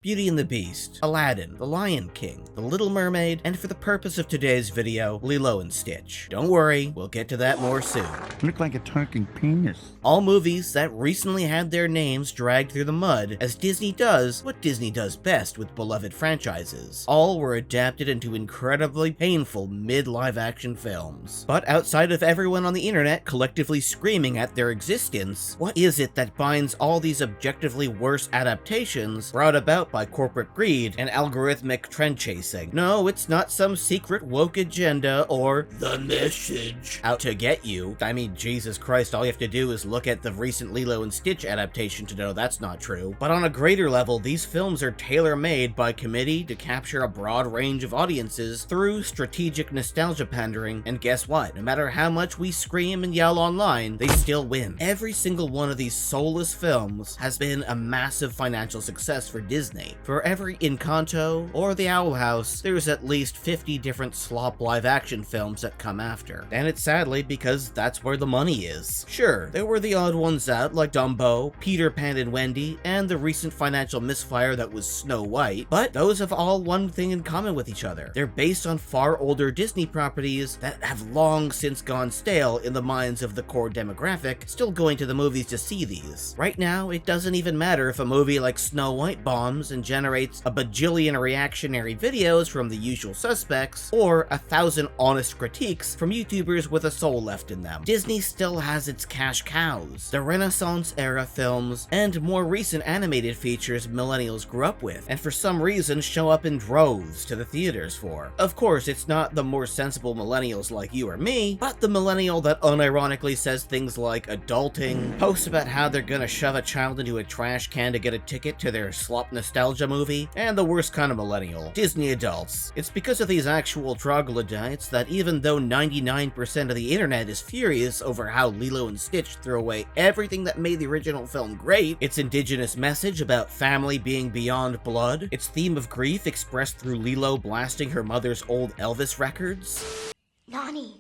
Beauty and the Beast, Aladdin, The Lion King, The Little Mermaid, and for the purpose of today's video, Lilo and Stitch. Don't worry, we'll get to that more soon. Look like a talking penis. All movies that recently had their names dragged through the mud as Disney does what Disney does best with beloved franchises. All were adapted into incredibly painful mid-live action films. But outside of everyone on the internet collectively screaming at their existence, what is it that binds all these objectively worse adaptations brought about by corporate greed and algorithmic trend chasing? No, it's not some secret woke agenda or the message out to get you. I mean, Jesus Christ, all you have to do is look at the recent Lilo and Stitch adaptation to know that's not true. But on a greater level, these films are tailor-made by committee to capture a broad range of audiences through strategic nostalgia pandering, and guess what? No matter how much we scream and yell online, they still win. Every single one of these soulless films has been a massive financial success for Disney. For every Encanto or The Owl House, there's at least 50 different slop live-action films that come after. And it's sadly because that's where the money is. Sure, there were the odd ones out like Dumbo, Peter Pan and Wendy, and the recent financial misfire that was Snow White, but those have all one thing in common with each other. They're based on far older Disney properties that have long since gone stale in the minds of the core demographic still going to the movies to see these. Right now, it doesn't even matter if a movie like Snow White bombs and generates a bajillion reactionary videos from the usual suspects, or 1,000 honest critiques from YouTubers with a soul left in them. Disney still has its cash cows, the Renaissance era films, and more recent animated features millennials grew up with, and for some reason show up in droves to the theaters for. Of course, it's not the more sensible millennials like you or me, but the millennial that unironically says things like adulting, posts about how they're gonna shove a child into a trash can to get a ticket to their slop nostalgia movie, and the worst kind of millennial, Disney adults. It's because of these actual troglodytes that even though 99% of the internet is furious over how Lilo and Stitch threw away everything that made the original film great, its indigenous message about family being beyond blood, its theme of grief expressed through Lilo blasting her mother's old Elvis records. Nani.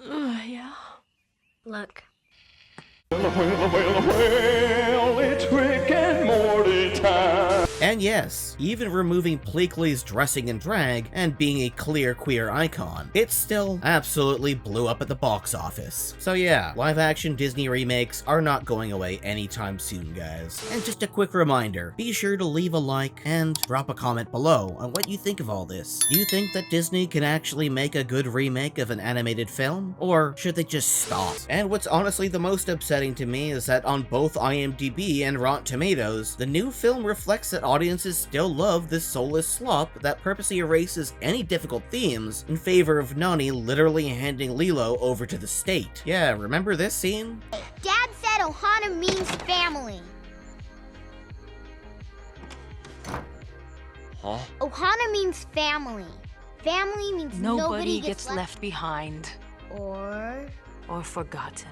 Yeah. Look. It's Rick and Morty time. And yes, even removing Pleakley's dressing in drag and being a clear queer icon, it still absolutely blew up at the box office. So yeah, live-action Disney remakes are not going away anytime soon, guys. And just a quick reminder, be sure to leave a like and drop a comment below on what you think of all this. Do you think that Disney can actually make a good remake of an animated film? Or should they just stop? And what's honestly the most upsetting to me is that on both IMDb and Rotten Tomatoes, the new film reflects that audiences still love this soulless slop that purposely erases any difficult themes in favor of Nani literally handing Lilo over to the state. Yeah, remember this scene? Dad said Ohana means family. Huh? Ohana means family. Family means nobody gets left behind. Or forgotten.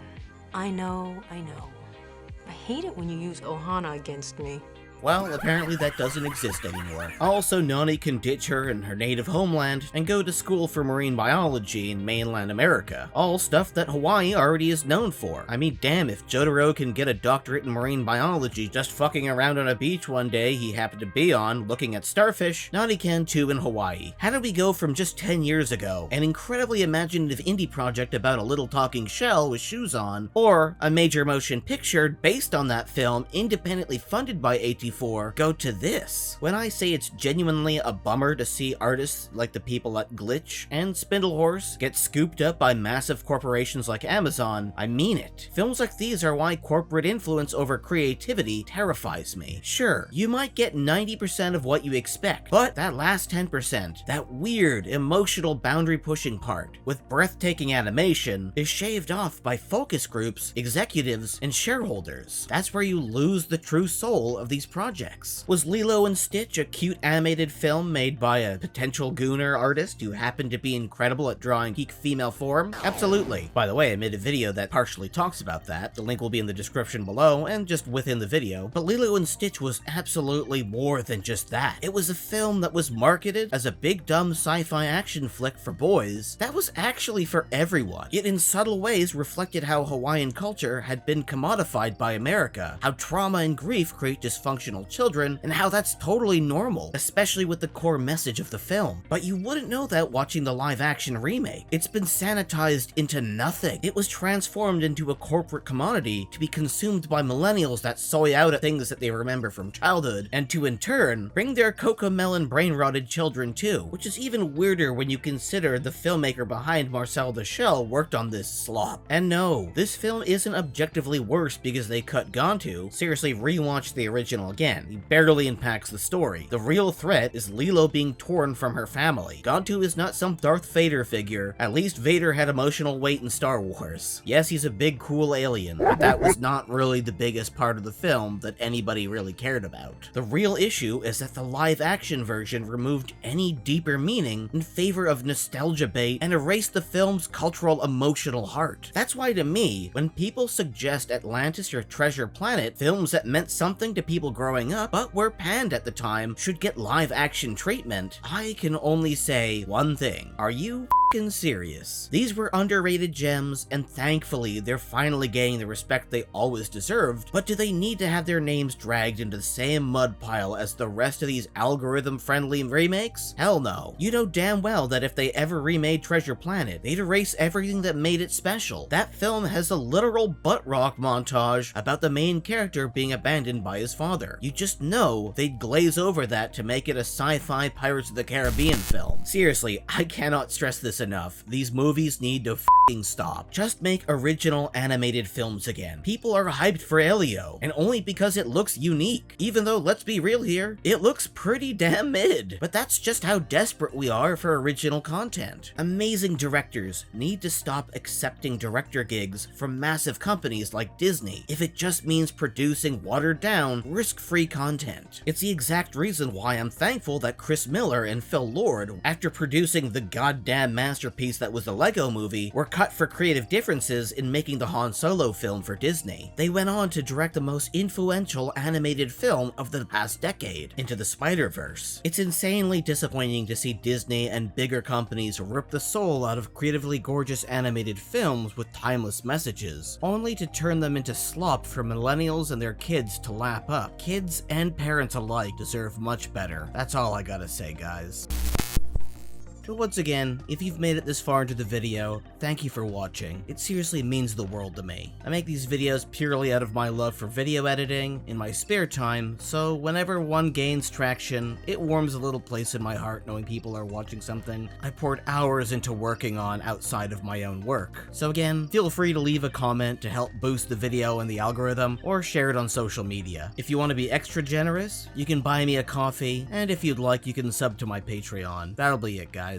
I know. I hate it when you use Ohana against me. Well, apparently that doesn't exist anymore. Also, Nani can ditch her in her native homeland and go to school for marine biology in mainland America. All stuff that Hawaii already is known for. I mean, damn, if Jotaro can get a doctorate in marine biology just fucking around on a beach one day he happened to be on looking at starfish, Nani can too in Hawaii. How did we go from just 10 years ago, an incredibly imaginative indie project about a little talking shell with shoes on, or a major motion picture based on that film independently funded by AT4, go to this? When I say it's genuinely a bummer to see artists like the people at Glitch and Spindlehorse get scooped up by massive corporations like Amazon, I mean it. Films like these are why corporate influence over creativity terrifies me. Sure, you might get 90% of what you expect, but that last 10%, that weird, emotional boundary-pushing part, with breathtaking animation, is shaved off by focus groups, executives, and shareholders. That's where you lose the true soul of these projects. Was Lilo and Stitch a cute animated film made by a potential GOONER artist who happened to be incredible at drawing peak female form? Absolutely. By the way, I made a video that partially talks about that. The link will be in the description below and just within the video. But Lilo and Stitch was absolutely more than just that. It was a film that was marketed as a big dumb sci-fi action flick for boys that was actually for everyone. It in subtle ways reflected how Hawaiian culture had been commodified by America, how trauma and grief create dysfunction fictional children and how that's totally normal, especially with the core message of the film. But you wouldn't know that watching the live-action remake. It's been sanitized into nothing. It was transformed into a corporate commodity to be consumed by millennials that soy out at things that they remember from childhood, and to in turn bring their cocomelon brain-rotted children too, which is even weirder when you consider the filmmaker behind Marcel the Shell worked on this slop. And no, this film isn't objectively worse because they cut Gontu. Seriously, rewatch the original again. He barely impacts the story. The real threat is Lilo being torn from her family. Gontu is not some Darth Vader figure. At least Vader had emotional weight in Star Wars. Yes, he's a big cool alien, but that was not really the biggest part of the film that anybody really cared about. The real issue is that the live-action version removed any deeper meaning in favor of nostalgia bait and erased the film's cultural emotional heart. That's why to me, when people suggest Atlantis or Treasure Planet, films that meant something to people growing up but were panned at the time, should get live-action treatment, I can only say one thing. Are you f***ing serious? These were underrated gems, and thankfully they're finally getting the respect they always deserved, but do they need to have their names dragged into the same mud pile as the rest of these algorithm-friendly remakes? Hell no. You know damn well that if they ever remade Treasure Planet, they'd erase everything that made it special. That film has a literal butt rock montage about the main character being abandoned by his father. You just know they'd glaze over that to make it a sci-fi Pirates of the Caribbean film. Seriously, I cannot stress this enough. These movies need to f***ing stop. Just make original animated films again. People are hyped for Elio, and only because it looks unique. Even though, let's be real here, it looks pretty damn mid. But that's just how desperate we are for original content. Amazing directors need to stop accepting director gigs from massive companies like Disney if it just means producing watered down, risk-free content. It's the exact reason why I'm thankful that Chris Miller and Phil Lord, after producing the goddamn masterpiece that was the Lego Movie, were cut for creative differences in making the Han Solo film for Disney. They went on to direct the most influential animated film of the past decade, Into the Spider-Verse. It's insanely disappointing to see Disney and bigger companies rip the soul out of creatively gorgeous animated films with timeless messages, only to turn them into slop for millennials and their kids to lap up. Kids and parents alike deserve much better. That's all I gotta say, guys. So once again, if you've made it this far into the video, thank you for watching. It seriously means the world to me. I make these videos purely out of my love for video editing in my spare time, so whenever one gains traction, it warms a little place in my heart knowing people are watching something I poured hours into working on outside of my own work. So again, feel free to leave a comment to help boost the video in the algorithm, or share it on social media. If you want to be extra generous, you can buy me a coffee, and if you'd like, you can sub to my Patreon. That'll be it, guys.